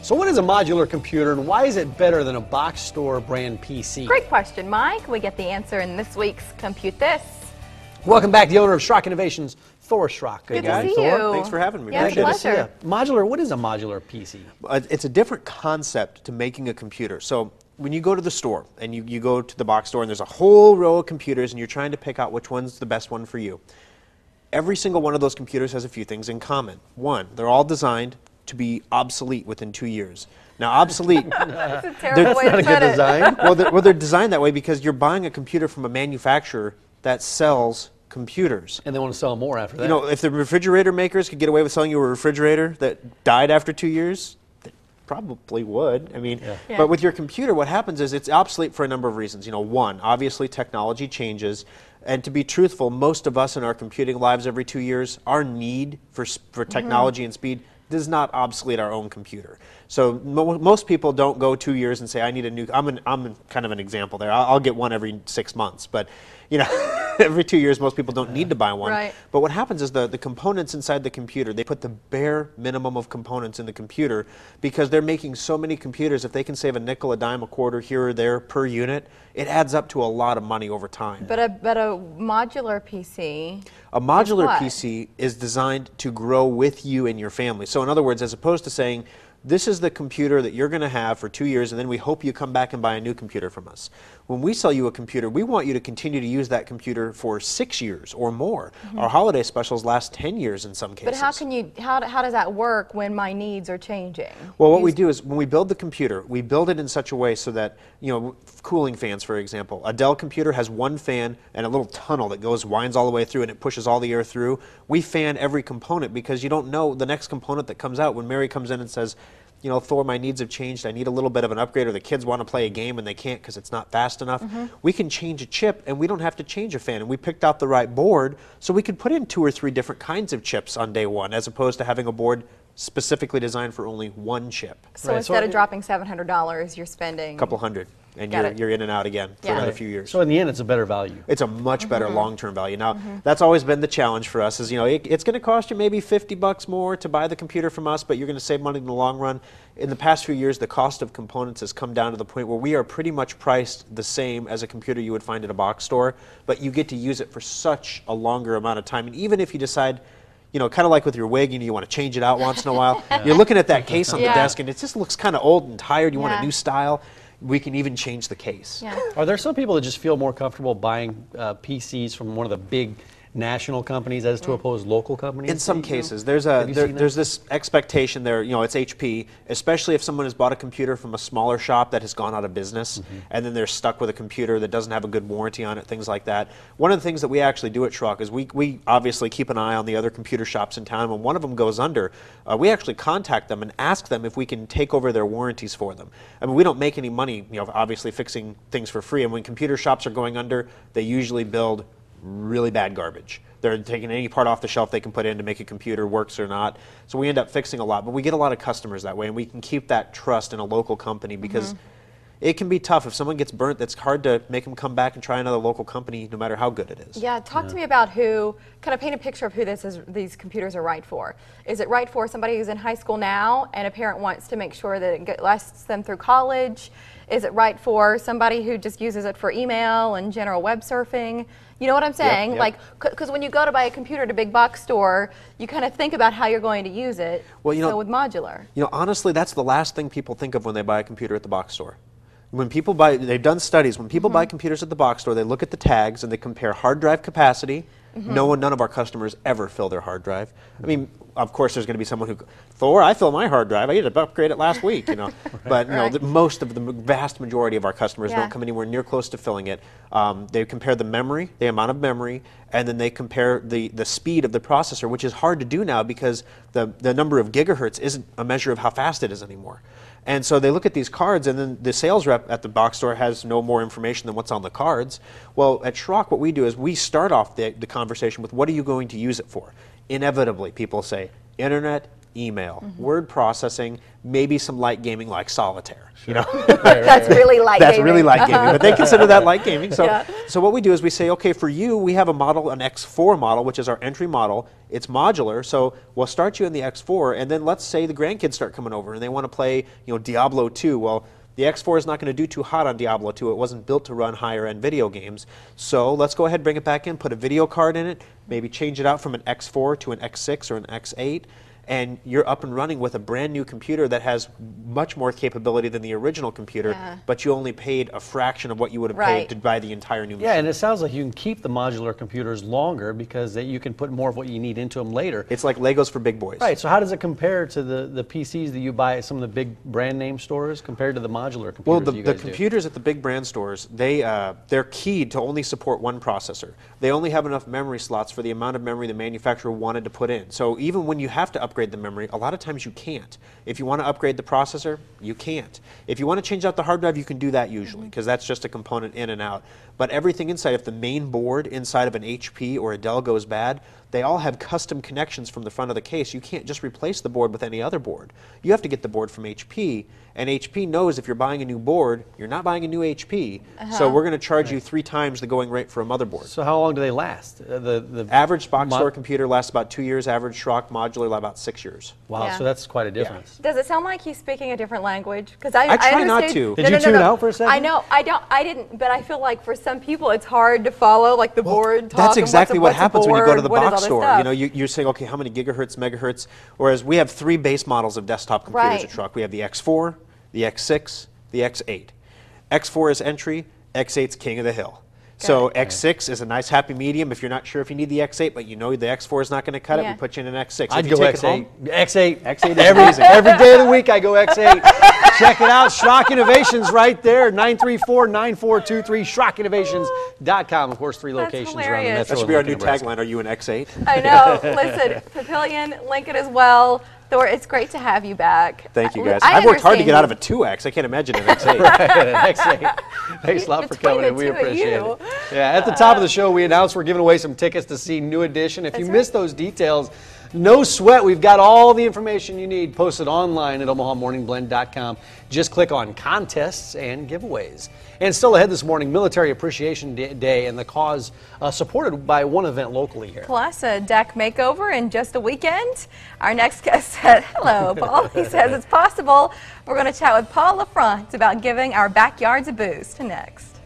So what is a modular computer and why is it better than a box store brand PC? Great question, Mike. We get the answer in this week's Compute This. Welcome back, the owner of Schrock Innovations, Thor Schrock. Good guys. to see Thor, you. thanks for having me. Yeah, Good to pleasure. see you. Modular, what is a modular PC? It's a different concept to making a computer. So when you go to the store and you go to the box store and there's a whole row of computers and you're trying to pick out which one's the best one for you, every single one of those computers has a few things in common. One, they're all designed to be obsolete within 2 years. Now, obsolete. That's a terrible way to Not a put good it. design. well, they're designed that way because you're buying a computer from a manufacturer that sells computers. And they want to sell more after that. You know, if the refrigerator makers could get away with selling you a refrigerator that died after 2 years, they probably would. I mean, Yeah. but with your computer, what happens is it's obsolete for a number of reasons. You know, one, obviously technology changes. And to be truthful, most of us in our computing lives every 2 years, our need for technology and speed does not obsolete our own computer. So most people don't go 2 years and say, I need a new, I'm kind of an example there. I'll get one every 6 months, but you know, every 2 years most people don't need to buy one. Right. But what happens is the components inside the computer, they put the bare minimum of components in the computer because they're making so many computers. If they can save a nickel, a dime, a quarter here or there per unit, it adds up to a lot of money over time. But a modular PC. A modular what? PC is designed to grow with you and your family. So in other words, as opposed to saying, this is the computer that you're going to have for 2 years and then we hope you come back and buy a new computer from us. When we sell you a computer, we want you to continue to use that computer for 6 years or more. Our holiday specials last 10 years in some cases. But how can you? How does that work when my needs are changing? Well, what we do is when we build the computer, we build it in such a way so that, you know, cooling fans, for example. A Dell computer has one fan and a little tunnel that winds all the way through and it pushes all the air through. We fan every component because you don't know the next component that comes out. When Mary comes in and says, you know, Thor, my needs have changed, I need a little bit of an upgrade, or the kids want to play a game and they can't because it's not fast enough, we can change a chip and we don't have to change a fan. And we picked out the right board so we could put in 2 or 3 different kinds of chips on day one as opposed to having a board specifically designed for only one chip. So Right, instead so of dropping $700, you're spending A couple hundred, and Got it. you're in and out again for Yeah. another few years. So in the end, it's a better value. It's a much better long-term value. Now, that's always been the challenge for us is, you know, it's going to cost you maybe $50 more to buy the computer from us, but you're going to save money in the long run. In the past few years, the cost of components has come down to the point where we are pretty much priced the same as a computer you would find at a box store, but you get to use it for such a longer amount of time. And even if you decide, you know, kind of like with your wig, you want to change it out once in a while, you're looking at that case on the Yeah. desk and it just looks kind of old and tired, you want Yeah. a new style, we can even change the case. Yeah. Are there some people that just feel more comfortable buying PCs from one of the big national companies as to oppose local companies? In some You know? cases, there's Have you seen that? there's this expectation there. You know, it's HP, especially if someone has bought a computer from a smaller shop that has gone out of business, and then they're stuck with a computer that doesn't have a good warranty on it, things like that. One of the things that we actually do at Schrock is we obviously keep an eye on the other computer shops in town. When one of them goes under, we actually contact them and ask them if we can take over their warranties for them. I mean, we don't make any money, you know, obviously fixing things for free. And when computer shops are going under, they usually build really bad garbage. They're taking any part off the shelf they can put in to make a computer works or not. So we end up fixing a lot, but we get a lot of customers that way, and we can keep that trust in a local company because it can be tough. If someone gets burnt, that's hard to make them come back and try another local company no matter how good it is. Yeah, talk to me about kind of paint a picture of who these computers are right for. Is it right for somebody who's in high school now and a parent wants to make sure that it lasts them through college? Is it right for somebody who just uses it for email and general web surfing? You know what I'm saying? yep. Like, because when you go to buy a computer at a big box store, you kind of think about how you're going to use it. Well, you know, so with modular. You know, honestly, that's the last thing people think of when they buy a computer at the box store. When people buy, they've done studies, when people buy computers at the box store, they look at the tags and they compare hard drive capacity. None of our customers ever fill their hard drive. I mean, of course, there's going to be someone who, Thor, I fill my hard drive. I had to upgrade it last week, you know. But you know, Right. most of the vast majority of our customers Yeah. don't come anywhere near close to filling it. They compare the memory, the amount of memory, and then they compare the speed of the processor, which is hard to do now because the number of gigahertz isn't a measure of how fast it is anymore. And so they look at these cards, and then the sales rep at the box store has no more information than what's on the cards. Well, at Schrock, what we do is we start off the conversation with, what are you going to use it for? Inevitably, people say, internet, email, word processing, maybe some light gaming like solitaire. You know, That's really light that's gaming. really light gaming, but they consider that light gaming. So, Yeah. so what we do is we say, okay, for you, we have a model, an X4 model, which is our entry model. It's modular, so we'll start you in the X4, and then let's say the grandkids start coming over and they want to play, you know, Diablo 2. Well, the X4 is not going to do too hot on Diablo 2. It wasn't built to run higher-end video games. So let's go ahead, bring it back in, put a video card in it, maybe change it out from an X4 to an X6 or an X8, and you're up and running with a brand new computer that has much more capability than the original computer, but you only paid a fraction of what you would have paid to buy the entire new machine. Yeah, and it sounds like you can keep the modular computers longer because you can put more of what you need into them later. It's like Legos for big boys. Right, so how does it compare to the PCs that you buy at some of the big brand name stores compared to the modular computers Well, you the guys computers at the big brand stores, they're keyed to only support one processor. They only have enough memory slots for the amount of memory the manufacturer wanted to put in. So even when you have to upgrade the memory, a lot of times you can't. If you want to upgrade the processor, you can't. If you want to change out the hard drive, you can do that usually, because that's just a component in and out. But everything inside, if the main board inside of an HP or a Dell goes bad, they all have custom connections from the front of the case. You can't just replace the board with any other board. You have to get the board from HP, and HP knows if you're buying a new board, you're not buying a new HP, so we're going to charge you 3 times the going rate for a motherboard. So how long do they last? The Average box store computer lasts about 2 years, average Schrock modular about 6 years. Wow, Yeah. so that's quite a difference. Does it sound like he's speaking a different language? Because I try not understood- to. Did you tune out for a second? I know, I didn't, but I feel like for some people it's hard to follow, like the board talk. That's and exactly what what's a happens when you go to the board, what is all box this store. stuff. You know, you're saying, okay, how many gigahertz, megahertz? Whereas we have 3 base models of desktop computers at Schrock. We have the X4, the X6, the X8. X4 is entry, X8's king of the hill. So X6 is a nice happy medium if you're not sure if you need the X8, but you know the X4 is not going to cut it, we put you in an X6. I'd If you go take it X8. home, X8. X8 is every, amazing. every day of the week I go X8. Check it out. Schrock Innovations right there. 934-9423. SchrockInnovations.com. Of course, 3 locations around the hilarious. metro. that should be our and new Nebraska. tagline, are you an X8? I know. Listen, Papillion, Lincoln as well. Thor, it's great to have you back. Thank you guys. I I've worked hard to understand get out you. of a 2X. I can't imagine an X8. X8. Thanks a lot for Between coming the in. We two of appreciate you. it. Yeah, at the top of the show, we announced we're giving away some tickets to see New Edition. If you That's missed those details, no sweat. We've got all the information you need posted online at OmahaMorningBlend.com. Just click on contests and giveaways. And still ahead this morning, Military Appreciation Day and the cause supported by one event locally here. Plus a deck makeover in just a weekend. Our next guest said, hello, Paul. He says it's possible. We're going to chat with Paul LaFront about giving our backyards a boost. Next.